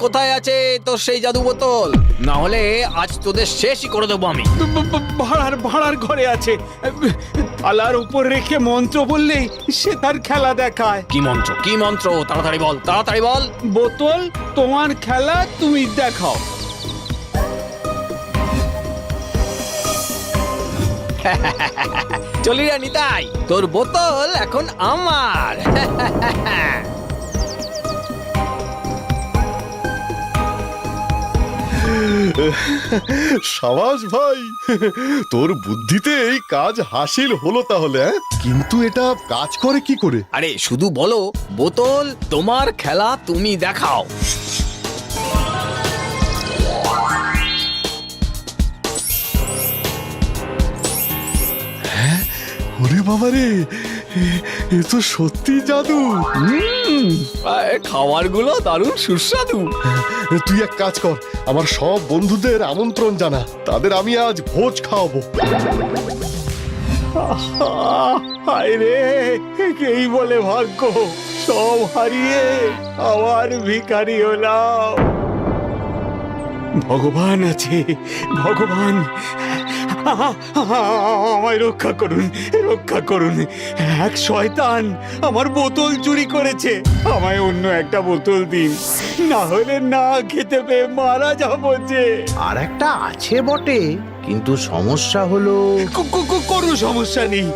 কোথায় আছে তোর সেই জাদু বোতল? না হলে আজ তোদের শেষই করে দেবো আমি। ভাড়ার ঘরে আছে। আলার উপর রেখে মন্ত্র বললেই সে তার খেলা দেখায়। কি মন্ত্র? কি মন্ত্র? তাড়াতাড়ি বল, তাড়াতাড়ি বল। বোতল, তোমার খেলা তুমি দেখাও। চলি রে নিতাই, তোর বোতল এখন আমার। সাবাস ভাই, তোর বুদ্ধিতে এই কাজ হাসিল হলো তাহলে। কিন্তু এটা কাজ করে কি করে? আরে শুধু বলো, বোতল তোমার খেলা তুমি দেখাও। ওরে বাবা রে, এ তো সত্যি জাদু। খাবারগুলো দারুণ সুস্বাদু। তুই এক কাজ কর, আমার সব বন্ধুদের আমন্ত্রণ জানা, তাদের আমি আজ ভোজ খাওয়াবো। হায় রে, এই বলে ভাগ্য, সব হারিয়ে আবার ভিখারি হলাম। ভগবান আছে, ভগবান আমায় রক্ষা করুন, রক্ষা করুন। এক শয়তান আমার বোতল চুরি করেছে, আমায় অন্য একটা বোতল দিন, না হলে না খেতে পেয়ে মারা যাবো যে। আর একটা আছে বটে, কিন্তু সমস্যা হলো। কোনো সমস্যা নেই,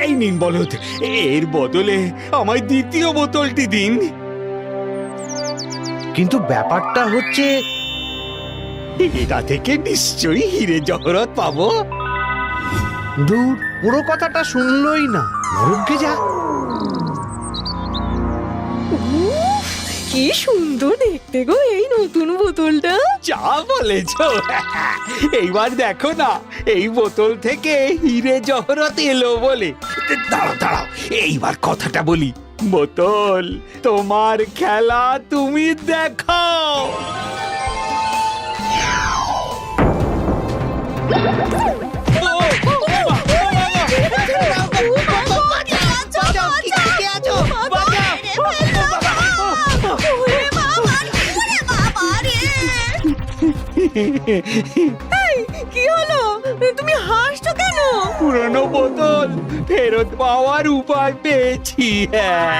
এই নিন বলদ, এর বদলে আমায় দ্বিতীয় বোতলটি দিন। কিন্তু ব্যাপারটা হচ্ছে, এটা থেকে নিশ্চয়ই হিরে জহরত পাবো। দূর, পুরো কথাটা শুনলই না, নরকে যা। কি সুন্দর দেখতে গো এই নতুন বোতলটা। যা বলেছ, এইবার দেখো না, এই বোতল থেকে হিরে জহরত এলো বলে। দাঁড়াও দাঁড়াও, এইবার কথাটা বলি। বোতল, তোমার খেলা তুমি দেখাও। কি হলো, তুমি হাসছো কেন? পুরনো বোতল ফেরত পাওয়ার উপায় পেয়েছি। হ্যাঁ,